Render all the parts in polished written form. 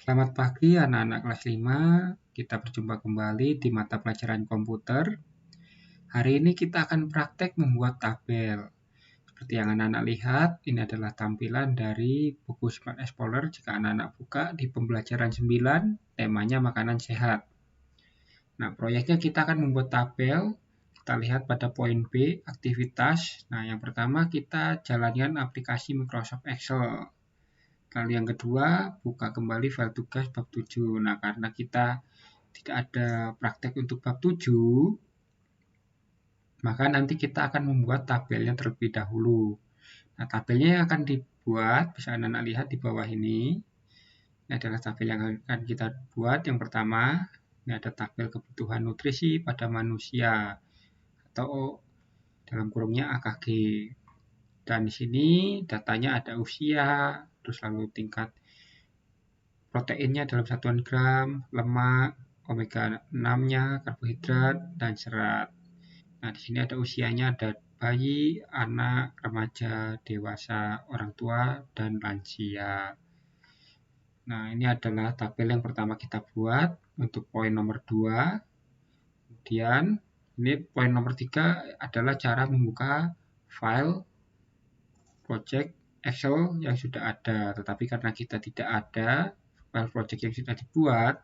Selamat pagi anak-anak kelas 5. Kita berjumpa kembali di mata pelajaran komputer. Hari ini kita akan praktek membuat tabel. Seperti yang anak-anak lihat, ini adalah tampilan dari buku Smart Explorer jika anak-anak buka di pembelajaran 9, temanya makanan sehat. Nah, proyeknya kita akan membuat tabel. Kita lihat pada poin B, aktivitas. Nah, yang pertama kita jalankan aplikasi Microsoft Excel. Lalu yang kedua, buka kembali file tugas bab 7. Nah, karena kita tidak ada praktek untuk bab 7, maka nanti kita akan membuat tabelnya terlebih dahulu. Nah, tabelnya yang akan dibuat, bisa anak-anak lihat di bawah ini. Ini adalah tabel yang akan kita buat. Yang pertama, ini ada tabel kebutuhan nutrisi pada manusia, atau dalam kurungnya AKG. Dan di sini datanya ada usia, terus lalu tingkat proteinnya dalam satuan gram, lemak, omega 6-nya, karbohidrat, dan serat. Nah, di sini ada usianya, ada bayi, anak, remaja, dewasa, orang tua, dan lansia. Nah, ini adalah tabel yang pertama kita buat untuk poin nomor 2. Kemudian, ini poin nomor 3 adalah cara membuka file project Excel yang sudah ada. Tetapi karena kita tidak ada file project yang sudah dibuat,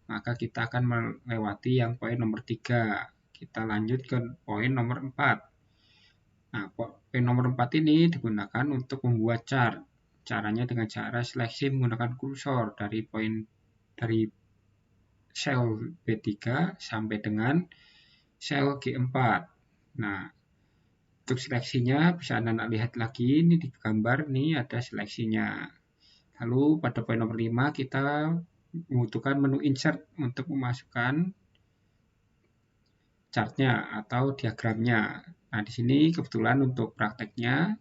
maka kita akan melewati yang poin nomor 3. Kita lanjut ke poin nomor 4. Nah, poin nomor 4 ini digunakan untuk membuat chart. Caranya dengan cara seleksi menggunakan kursor dari sel B3 sampai dengan sel G4. Nah, untuk seleksinya bisa Anda lihat lagi, ini di gambar, ini ada seleksinya. Lalu pada poin nomor 5 kita membutuhkan menu insert untuk memasukkan chartnya atau diagramnya. Nah, di sini kebetulan untuk prakteknya,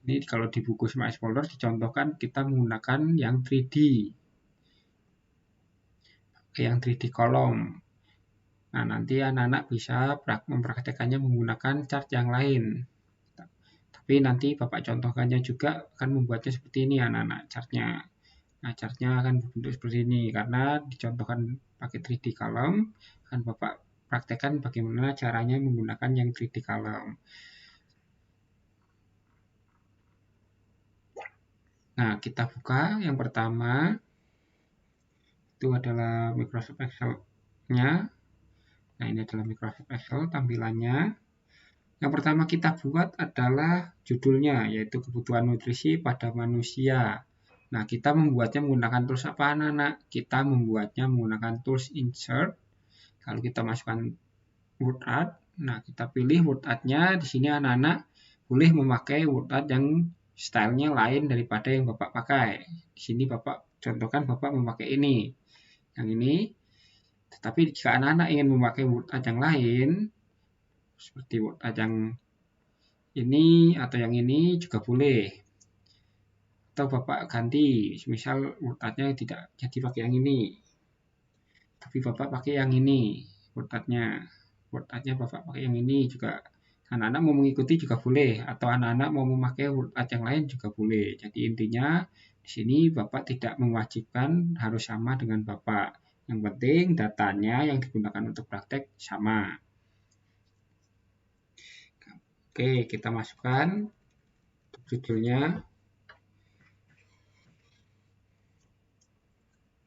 ini kalau di buku Smart Explorer dicontohkan kita menggunakan yang 3D. Yang 3D kolom. Nah, nanti anak-anak bisa mempraktekannya menggunakan chart yang lain. Tapi nanti Bapak contohkannya juga akan membuatnya seperti ini anak-anak chartnya. Nah, chartnya akan berbentuk seperti ini karena dicontohkan pakai 3D column, akan Bapak praktekkan bagaimana caranya menggunakan yang 3D column. Nah, kita buka yang pertama, itu adalah Microsoft Excel-nya. Nah, ini adalah Microsoft Excel tampilannya. Yang pertama kita buat adalah judulnya, yaitu kebutuhan nutrisi pada manusia. Nah, kita membuatnya menggunakan tools apa anak-anak? Kita membuatnya menggunakan tools insert. Kalau kita masukkan word art, nah kita pilih word art-nya. Di sini anak-anak boleh memakai word art yang stylenya lain daripada yang Bapak pakai. Di sini Bapak contohkan Bapak memakai ini. Yang ini. Tetapi jika anak-anak ingin memakai word art yang lain, seperti word art yang ini atau yang ini juga boleh. Atau Bapak ganti, misal word art-nya tidak jadi pakai yang ini, tapi Bapak pakai yang ini word art-nya. Word art-nya Bapak pakai yang ini juga. Anak-anak mau mengikuti juga boleh, atau anak-anak mau memakai word art yang lain juga boleh. Jadi intinya di sini Bapak tidak mewajibkan harus sama dengan Bapak. Yang penting datanya yang digunakan untuk praktek sama. Oke, kita masukkan judulnya.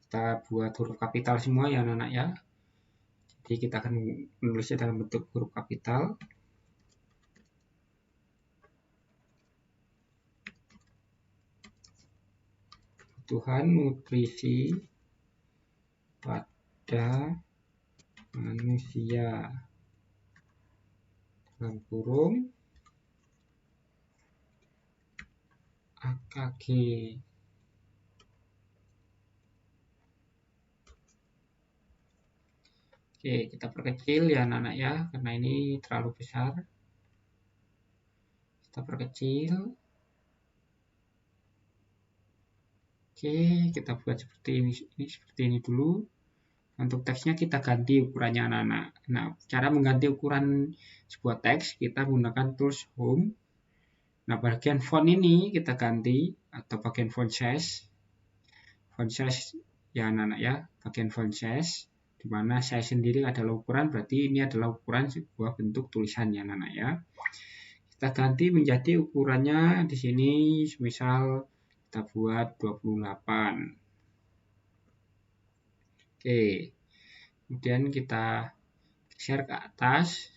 Kita buat huruf kapital semua ya anak-anak ya. Jadi kita akan menulisnya dalam bentuk huruf kapital. Kebutuhan nutrisi pada manusia. Dalam kurung AKG. Oke, kita perkecil ya anak-anak ya, karena ini terlalu besar. Kita perkecil. Oke, kita buat seperti ini dulu. Untuk teksnya kita ganti ukurannya anak-anak. Nah, cara mengganti ukuran sebuah teks, kita menggunakan tools Home. Nah, bagian font ini kita ganti, atau bagian font size. Font size ya anak-anak ya, bagian font size, di mana size sendiri adalah ukuran, berarti ini adalah ukuran sebuah bentuk tulisannya anak-anak ya. Kita ganti menjadi ukurannya di sini, misal kita buat 28. Oke, kemudian kita share ke atas,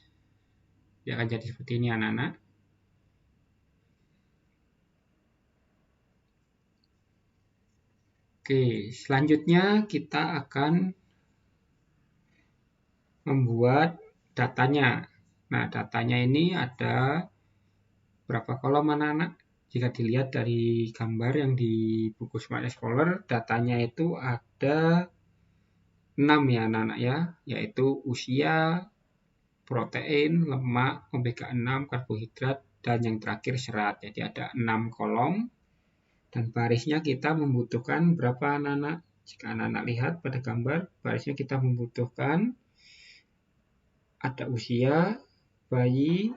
dia akan jadi seperti ini anak-anak. Oke, selanjutnya kita akan membuat datanya. Nah, datanya ini ada berapa kolom anak-anak? Jika dilihat dari gambar yang di buku Smart Explorer, datanya itu ada 6 ya anak-anak ya, yaitu usia, protein, lemak, omega 6, karbohidrat, dan yang terakhir serat. Jadi ada 6 kolom. Dan barisnya kita membutuhkan berapa anak-anak? Jika anak-anak lihat pada gambar, barisnya kita membutuhkan ada usia, bayi,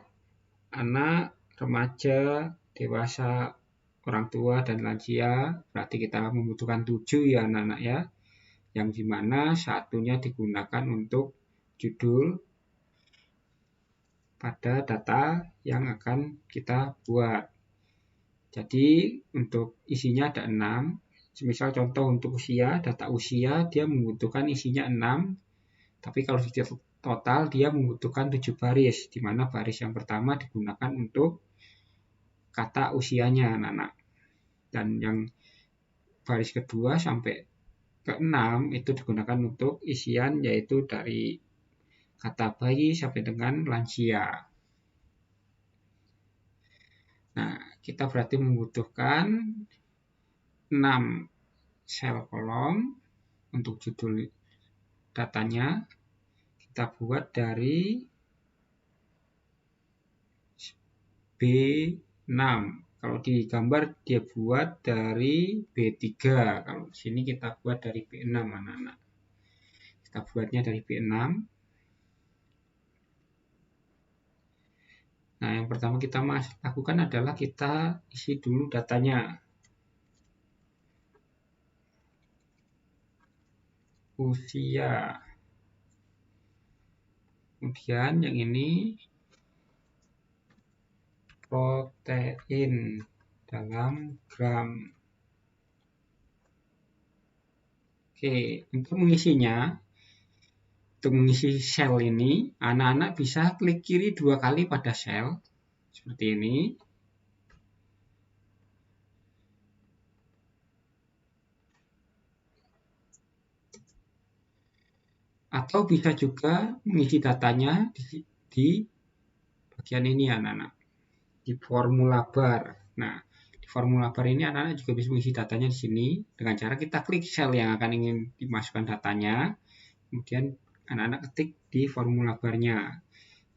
anak, remaja, dewasa, orang tua, dan lansia. Berarti kita membutuhkan 7 ya anak-anak ya. Yang dimana satunya digunakan untuk judul pada data yang akan kita buat. Jadi untuk isinya ada 6. Misal contoh untuk usia, data usia dia membutuhkan isinya 6. Tapi kalau di total dia membutuhkan 7 baris, di mana baris yang pertama digunakan untuk kata usianya anak-anak. Dan yang baris kedua sampai ke 6 itu digunakan untuk isian, yaitu dari kata bayi sampai dengan lansia. Nah, kita berarti membutuhkan 6 sel kolom untuk judul datanya. Kita buat dari B6. Kalau di gambar dia buat dari B3. Kalau di sini kita buat dari B6 anak-anak. Kita buatnya dari B6. Nah, yang pertama kita lakukan adalah kita isi dulu datanya. Usia. Kemudian yang ini protein dalam gram. Oke, untuk mengisinya, untuk mengisi sel ini, anak-anak bisa klik kiri 2 kali pada sel, seperti ini. Atau bisa juga mengisi datanya di bagian ini anak-anak, di formula bar. Nah, di formula bar ini anak-anak juga bisa mengisi datanya di sini dengan cara kita klik sel yang akan ingin dimasukkan datanya, kemudian anak-anak ketik di formula barnya.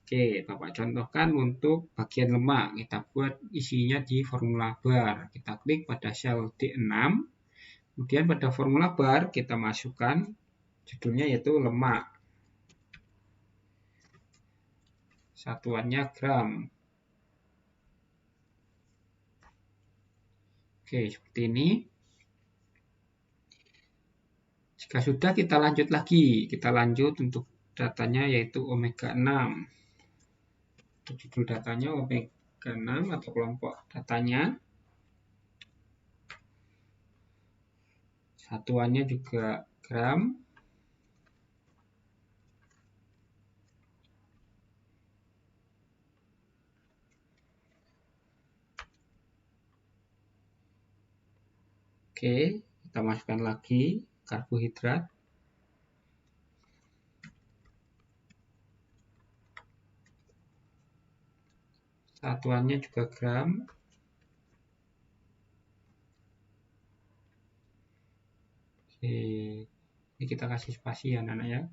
Oke, Bapak contohkan untuk bagian lemak, kita buat isinya di formula bar. Kita klik pada sel D6, kemudian pada formula bar kita masukkan judulnya yaitu lemak. Satuannya gram. Oke, seperti ini. Jika sudah, kita lanjut lagi. Kita lanjut untuk datanya yaitu omega 6. Untuk judul datanya omega 6 atau kelompok datanya. Satuannya juga gram. Oke, kita masukkan lagi karbohidrat. Satuannya juga gram. Oke, ini kita kasih spasi ya anak-anak ya.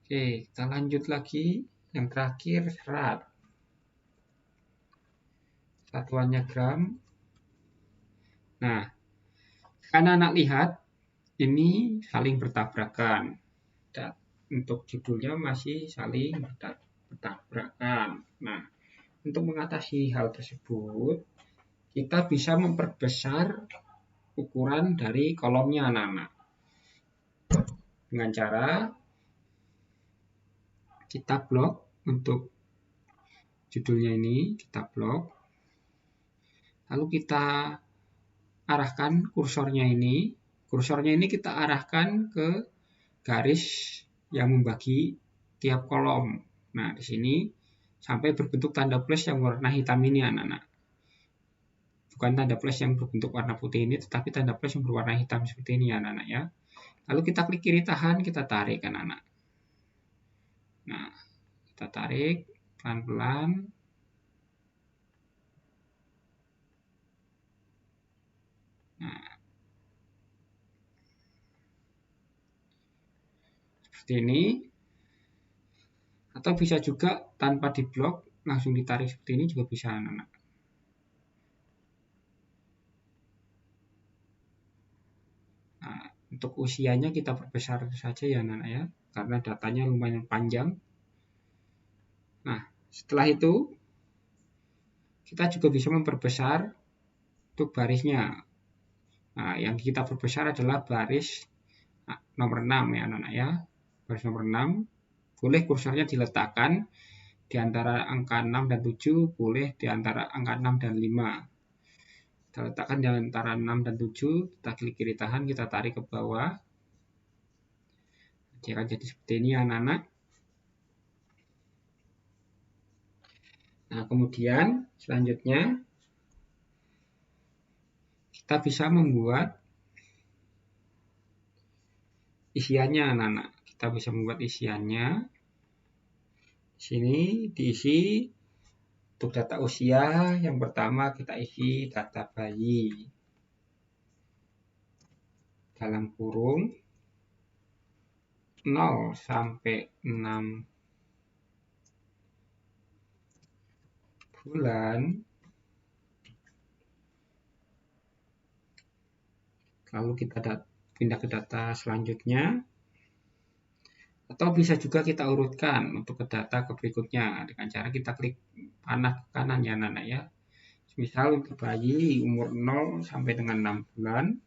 Oke, kita lanjut lagi. Yang terakhir serat. Satuannya gram. Nah, anak-anak lihat ini saling bertabrakan. Dan untuk judulnya masih saling bertabrakan. Nah, untuk mengatasi hal tersebut, kita bisa memperbesar ukuran dari kolomnya anak-anak. Dengan cara kita blok untuk judulnya ini, kita blok. Lalu kita arahkan kursornya ini kita arahkan ke garis yang membagi tiap kolom. Nah, di sini sampai berbentuk tanda plus yang warna hitam ini anak-anak. Bukan tanda plus yang berbentuk warna putih ini, tetapi tanda plus yang berwarna hitam seperti ini anak-anak ya. Lalu kita klik kiri tahan, kita tarik anak-anak. Nah, kita tarik pelan-pelan. Nah, seperti ini. Atau bisa juga tanpa diblok, langsung ditarik seperti ini juga bisa anak-anak. Nah, untuk usianya kita perbesar saja ya anak-anak ya, karena datanya lumayan panjang. Nah, setelah itu kita juga bisa memperbesar untuk barisnya. Nah, yang kita perbesar adalah baris nomor 6 ya anak-anak ya. Baris nomor 6, boleh kursornya diletakkan di antara angka 6 dan 7, boleh di antara angka 6 dan 5. Kita letakkan di antara 6 dan 7, kita klik kiri tahan, kita tarik ke bawah. Dia akan jadi seperti ini anak-anak. Nah, kemudian selanjutnya kita bisa membuat isiannya anak-anak. Kita bisa membuat isiannya. Di sini diisi untuk data usia. Yang pertama kita isi data bayi. Dalam kurung 0 sampai 6 bulan. Lalu kita pindah ke data selanjutnya. Atau bisa juga kita urutkan untuk ke data ke berikutnya dengan cara kita klik panah ke kanan ya anak-anak ya. Misal untuk bayi umur 0 sampai dengan 6 bulan.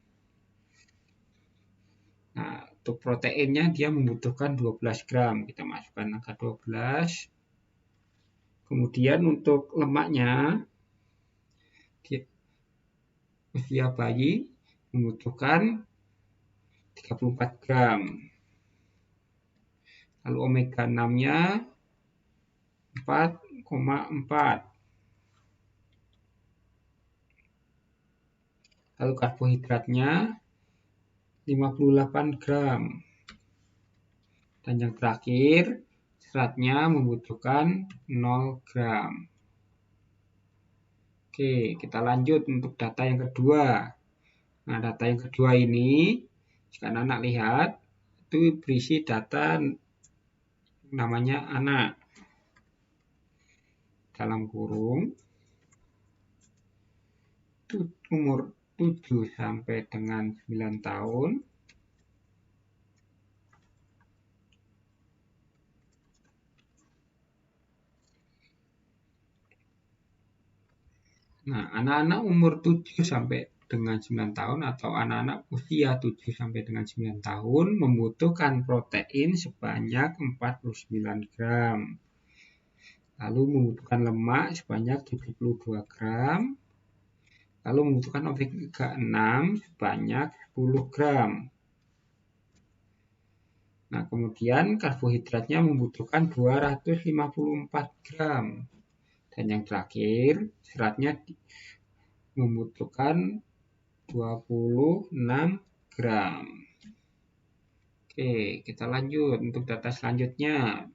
Nah, untuk proteinnya dia membutuhkan 12 gram. Kita masukkan angka 12. Kemudian untuk lemaknya, usia bayi membutuhkan 34 gram. Lalu omega 6-nya 4,4. Lalu karbohidratnya 58 gram. Dan yang terakhir, seratnya membutuhkan 0 gram. Oke, kita lanjut untuk data yang kedua. Nah, data yang kedua ini, jika anak lihat, itu berisi data namanya anak. Dalam kurung, umur 7 sampai dengan 9 tahun. Nah, anak-anak umur 7 sampai dengan 9 tahun atau anak-anak usia 7 sampai dengan 9 tahun membutuhkan protein sebanyak 49 gram. Lalu membutuhkan lemak sebanyak 72 gram. Lalu membutuhkan omega 6 sebanyak 10 gram. Nah, kemudian karbohidratnya membutuhkan 254 gram. Dan yang terakhir, seratnya membutuhkan 26 gram. Oke, kita lanjut untuk data selanjutnya.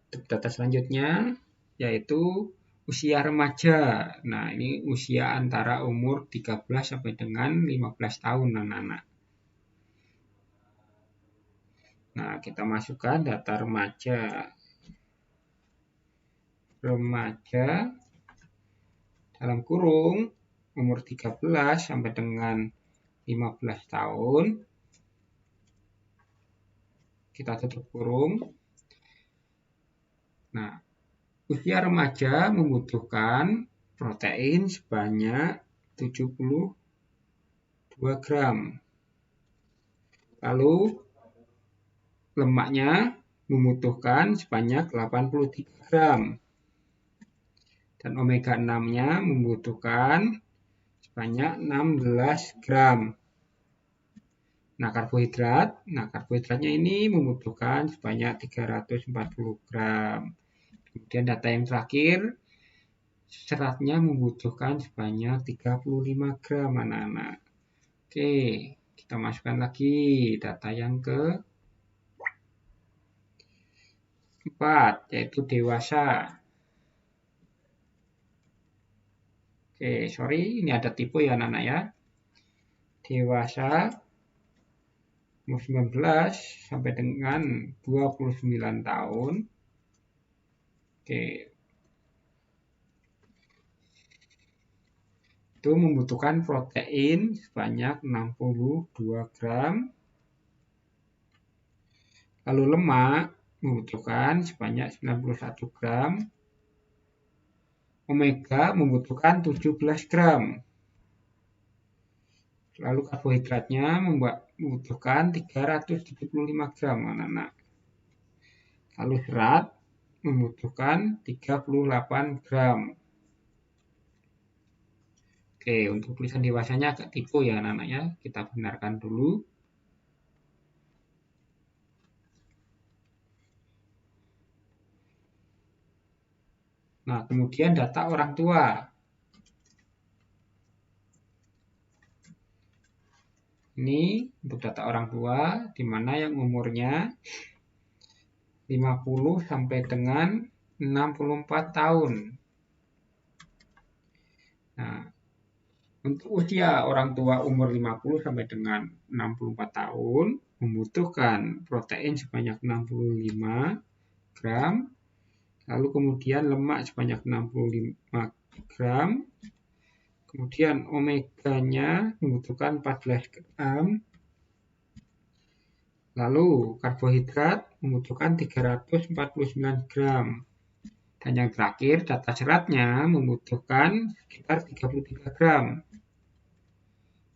Untuk data selanjutnya, yaitu usia remaja. Nah, ini usia antara umur 13 sampai dengan 15 tahun anak-anak. Nah, kita masukkan data remaja. Remaja dalam kurung umur 13 sampai dengan 15 tahun. Kita tutup kurung. Nah, usia remaja membutuhkan protein sebanyak 72 gram. Lalu lemaknya membutuhkan sebanyak 83 gram. Dan omega 6-nya membutuhkan sebanyak 16 gram. Nah, karbohidratnya ini membutuhkan sebanyak 340 gram. Kemudian data yang terakhir, seratnya membutuhkan sebanyak 35 gram, anak-anak. Oke, kita masukkan lagi data yang ke-4, yaitu dewasa. Oke, sorry, ini ada tipe ya anak-anak ya. Dewasa umur 19 sampai dengan 29 tahun. Oke. Itu membutuhkan protein sebanyak 62 gram. Lalu lemak membutuhkan sebanyak 91 gram. Omega membutuhkan 17 gram. Lalu karbohidratnya membutuhkan 375 gram, anak-anak. Lalu serat membutuhkan 38 gram. Oke, untuk tulisan dewasanya agak tipu ya anak-anak ya. Kita benarkan dulu. Nah, kemudian data orang tua. Ini untuk data orang tua, di mana yang umurnya 50 sampai dengan 64 tahun. Nah, untuk usia orang tua umur 50 sampai dengan 64 tahun, membutuhkan protein sebanyak 65 gram, lalu kemudian lemak sebanyak 65 gram, kemudian omeganya membutuhkan 14 gram, lalu karbohidrat membutuhkan 349 gram. Dan yang terakhir, data seratnya membutuhkan sekitar 33 gram.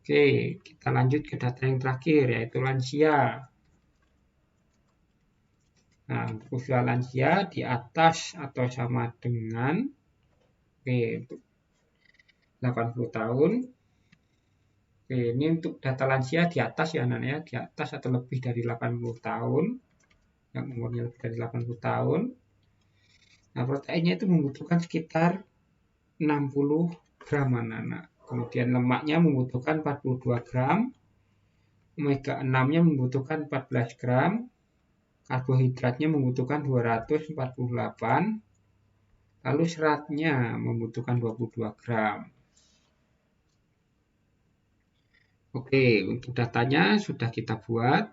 Oke, kita lanjut ke data yang terakhir, yaitu lansia. Nah, untuk usia lansia di atas atau sama dengan untuk 80 tahun. Oke, ini untuk data lansia di atas ya anak-anak ya, di atas atau lebih dari 80 tahun. Yang umurnya lebih dari 80 tahun. Nah, proteinnya itu membutuhkan sekitar 60 gram anak-anak. Kemudian lemaknya membutuhkan 42 gram. Omega 6-nya membutuhkan 14 gram. Karbohidratnya membutuhkan 248. Lalu seratnya membutuhkan 22 gram. Oke, untuk datanya sudah kita buat.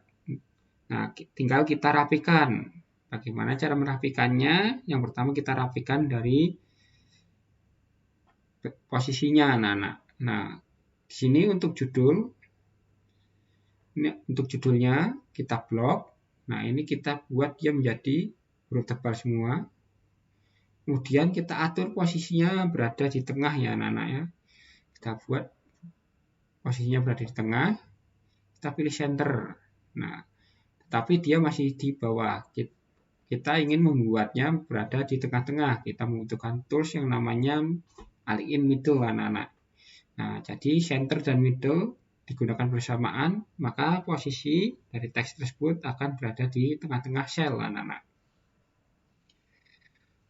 Nah, tinggal kita rapikan. Bagaimana cara merapikannya? Yang pertama kita rapikan dari posisinya, anak-anak. Nah, di sini untuk judul, ini untuk judulnya kita blok. Nah, ini kita buat dia menjadi huruf tebal semua. Kemudian kita atur posisinya berada di tengah ya, anak-anak ya. Kita buat posisinya berada di tengah, kita pilih center. Nah, tetapi dia masih di bawah. Kita ingin membuatnya berada di tengah-tengah. Kita membutuhkan tools yang namanya align middle, anak-anak. Nah, jadi center dan middle digunakan bersamaan, maka posisi dari teks tersebut akan berada di tengah-tengah sel, anak-anak.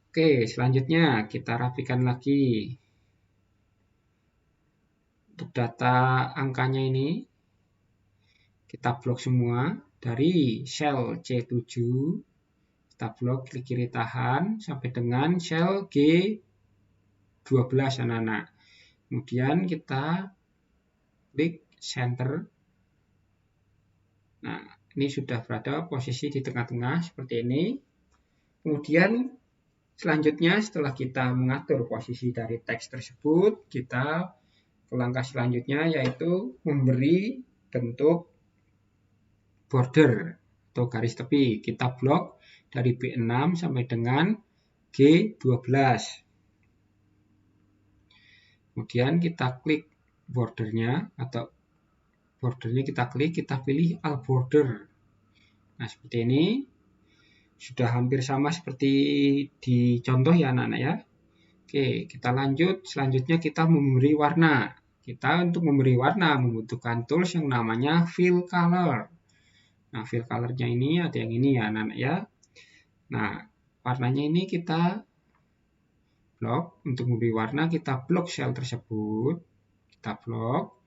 Oke, selanjutnya kita rapikan lagi. Untuk data angkanya ini, kita blok semua dari sel C7, kita blok klik kiri tahan sampai dengan sel G12 anak-anak. Kemudian kita klik center. Nah, ini sudah berada posisi di tengah-tengah seperti ini. Kemudian selanjutnya setelah kita mengatur posisi dari teks tersebut, kita ke langkah selanjutnya yaitu memberi bentuk border atau garis tepi. Kita blok dari B6 sampai dengan G12. Kemudian kita klik bordernya atau bordernya kita klik, kita pilih all border. Nah, seperti ini. Sudah hampir sama seperti di contoh ya anak-anak ya. Oke, kita lanjut. Selanjutnya kita memberi warna. Kita untuk memberi warna membutuhkan tools yang namanya fill color. Nah, fill colornya ini ada yang ini ya anak-anak ya. Nah, warnanya ini kita blok. Untuk memberi warna kita blok sel tersebut. Kita blok.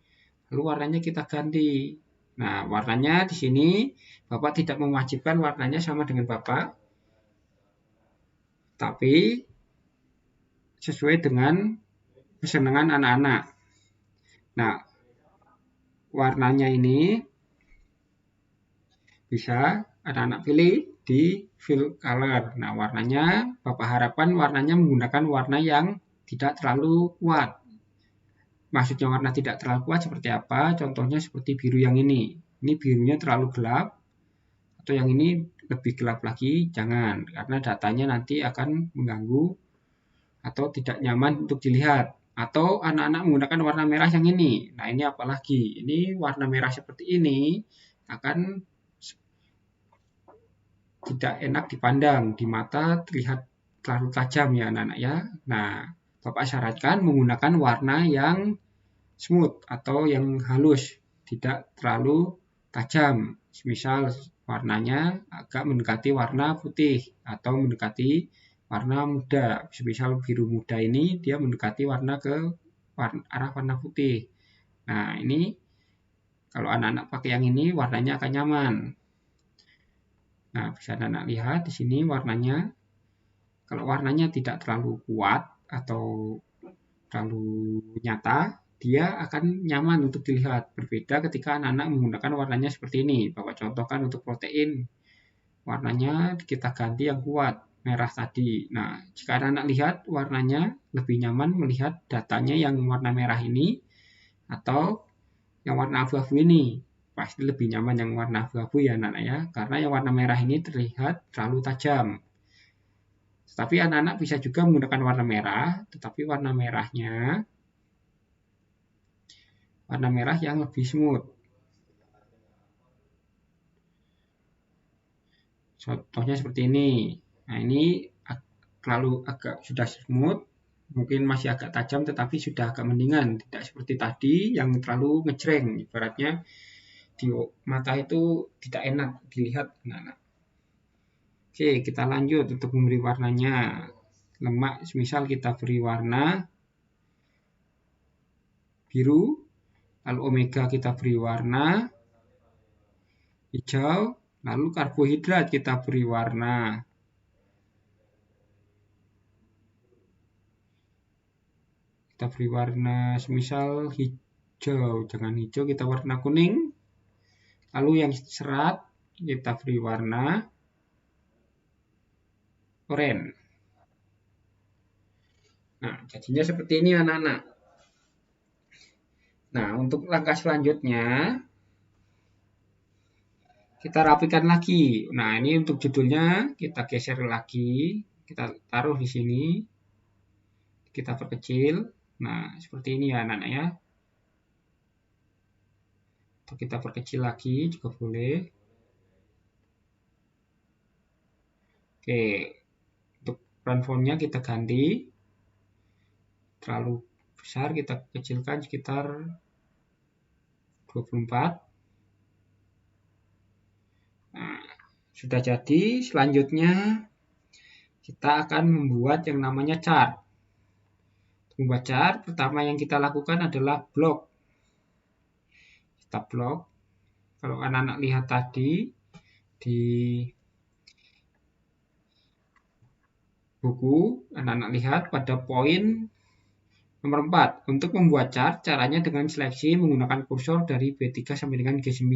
Lalu warnanya kita ganti. Nah, warnanya di sini Bapak tidak mewajibkan warnanya sama dengan Bapak, tapi sesuai dengan kesenangan anak-anak. Nah, warnanya ini bisa anak-anak pilih di fill color. Nah, warnanya Bapak harapkan warnanya menggunakan warna yang tidak terlalu kuat. Maksudnya warna tidak terlalu kuat seperti apa? Contohnya seperti biru yang ini. Ini birunya terlalu gelap. Atau yang ini lebih gelap lagi, jangan. Karena datanya nanti akan mengganggu atau tidak nyaman untuk dilihat. Atau anak-anak menggunakan warna merah yang ini. Nah, ini apalagi. Ini warna merah seperti ini akan tidak enak dipandang. Di mata terlihat terlalu tajam ya anak-anak ya. Nah, Bapak syaratkan menggunakan warna yang smooth atau yang halus, tidak terlalu tajam. Misal warnanya agak mendekati warna putih atau mendekati warna muda. Misal biru muda ini dia mendekati warna ke arah warna putih. Nah, ini kalau anak-anak pakai yang ini warnanya akan nyaman. Nah, bisa anak-anak lihat di sini warnanya. Kalau warnanya tidak terlalu kuat atau terlalu nyata, dia akan nyaman untuk dilihat. Berbeda ketika anak-anak menggunakan warnanya seperti ini. Bapak contohkan untuk protein. Warnanya kita ganti yang kuat, merah tadi. Nah, jika anak-anak lihat warnanya lebih nyaman melihat datanya yang warna merah ini atau yang warna abu-abu ini. Pasti lebih nyaman yang warna abu-abu ya anak-anak ya. Karena yang warna merah ini terlihat terlalu tajam. Tetapi anak-anak bisa juga menggunakan warna merah, tetapi warna merahnya warna merah yang lebih smooth. Contohnya seperti ini. Nah, ini terlalu agak sudah smooth, mungkin masih agak tajam tetapi sudah agak mendingan, tidak seperti tadi yang terlalu ngejreng. Ibaratnya di mata itu tidak enak dilihat anak-anak. Oke, kita lanjut untuk memberi warnanya. Lemak, misal kita beri warna biru, lalu omega kita beri warna hijau, lalu karbohidrat kita beri warna semisal hijau, jangan hijau, kita warna kuning. Lalu yang serat kita beri warna oranye. Nah, jadinya seperti ini anak-anak. Nah, untuk langkah selanjutnya kita rapikan lagi. Nah, ini untuk judulnya kita geser lagi, kita taruh di sini, kita perkecil. Nah, seperti ini ya anak-anak ya. Atau kita perkecil lagi juga boleh. Oke, untuk background fontnya kita ganti. Terlalu besar kita kecilkan sekitar 24. Nah, sudah jadi. Selanjutnya kita akan membuat yang namanya chart. Membuat chart, pertama yang kita lakukan adalah blok. Kita blok. Kalau anak-anak lihat tadi di buku, anak-anak lihat pada poin nomor 4. Untuk membuat chart, caranya dengan seleksi menggunakan kursor dari B3 sampai dengan G9.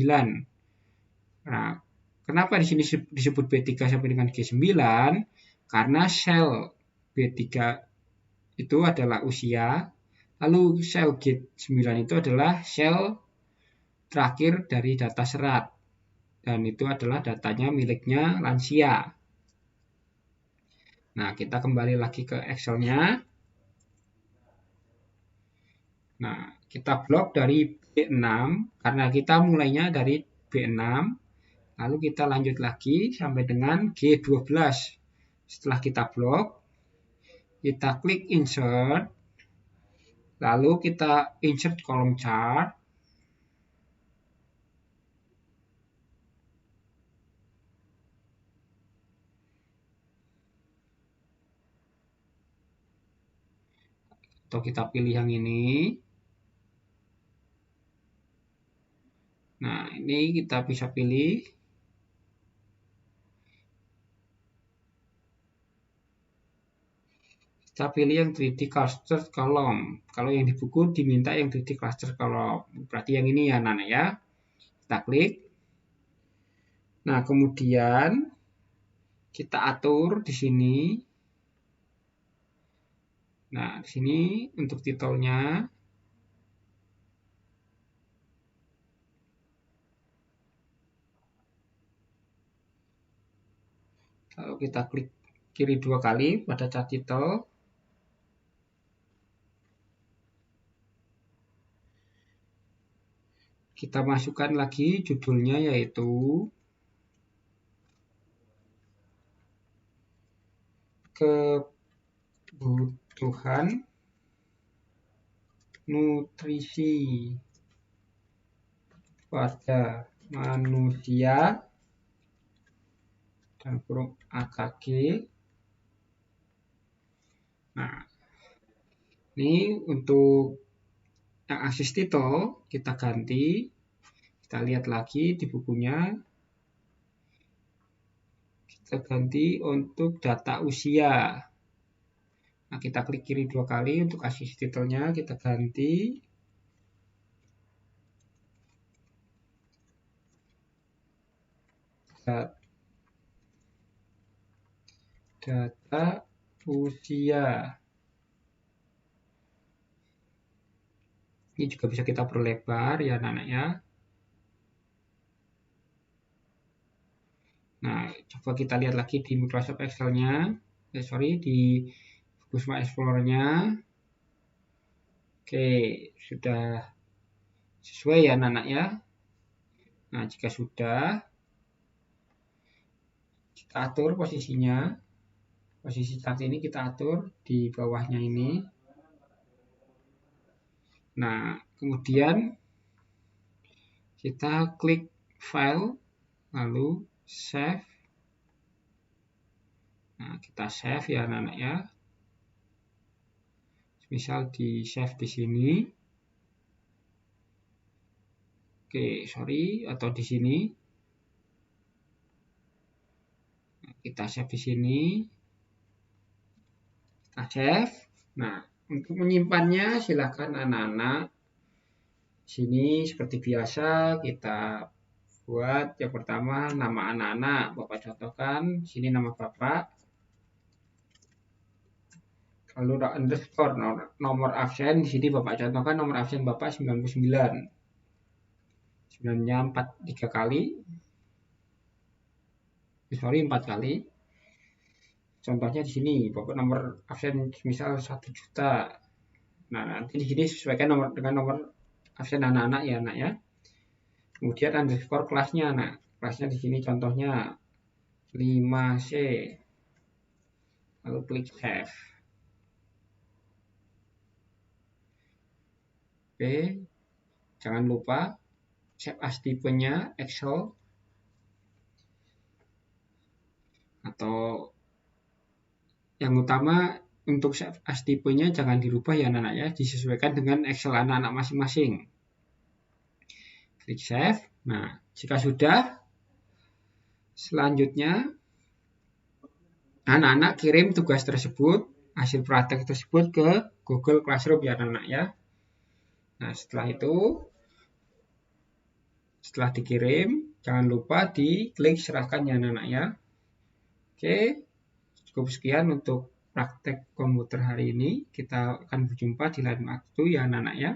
Nah, kenapa di sini disebut B3 sampai dengan G9? Karena sel B3 itu adalah usia, lalu sel G9 itu adalah sel terakhir dari data serat. Dan itu adalah datanya miliknya lansia. Nah, kita kembali lagi ke Excel-nya. Nah, kita blok dari B6 karena kita mulainya dari B6. Lalu kita lanjut lagi sampai dengan G12. Setelah kita blok, kita klik insert. Lalu kita insert kolom chart. Atau kita pilih yang ini. Nah, ini kita bisa pilih. Kita pilih yang 3D cluster column. Kalau yang di buku diminta yang 3D cluster column. Berarti yang ini ya, Nana ya. Kita klik. Nah, kemudian kita atur di sini. Nah, di sini untuk titelnya. Kalau kita klik kiri 2 kali pada cat title. Kita masukkan lagi judulnya yaitu kebutuhan nutrisi pada manusia dan kurung AKG. Nah, ini untuk yang akses title kita ganti. Kita lihat lagi di bukunya. Kita ganti untuk data usia. Nah, kita klik kiri 2 kali untuk akses titelnya kita ganti. Data usia. Ini juga bisa kita perlebar ya anak-anak ya. Nah, coba kita lihat lagi di Microsoft Excel-nya. Di Kusma Explorer-nya. Oke, sudah sesuai ya anak-anak ya. Nah, jika sudah, kita atur posisinya. Posisi chart ini kita atur di bawahnya ini. Nah, kemudian kita klik file, lalu save. Nah, kita save ya anak-anak ya. Misal di save di sini. Oke, atau di sini. Nah, kita save di sini. Kita save. Nah, untuk menyimpannya silakan anak-anak. Sini seperti biasa kita buat yang pertama nama anak-anak, Bapak contohkan, sini nama Bapak. Lalu underscore nomor absen, di sini Bapak contohkan nomor absen Bapak 99. 9-nya 3 kali. 4 kali. Contohnya di sini, Bapak nomor absen misal 1 juta. Nah, nanti di sini sesuaikan dengan nomor absen anak-anak ya, anak ya. Kemudian underscore kelasnya. Nah, kelasnya di sini contohnya 5C. Lalu klik save. Oke. Jangan lupa save as tipenya Excel atau yang utama untuk save as tipenya jangan dirubah ya anak-anak ya, disesuaikan dengan Excel anak-anak masing-masing. Klik save. Nah, jika sudah, selanjutnya anak-anak kirim tugas tersebut, hasil praktek tersebut ke Google Classroom ya anak-anak ya. Nah, setelah itu, setelah dikirim, jangan lupa diklik serahkan ya anak-anak ya. Oke, cukup sekian untuk praktek komputer hari ini. Kita akan berjumpa di lain waktu ya anak-anak ya.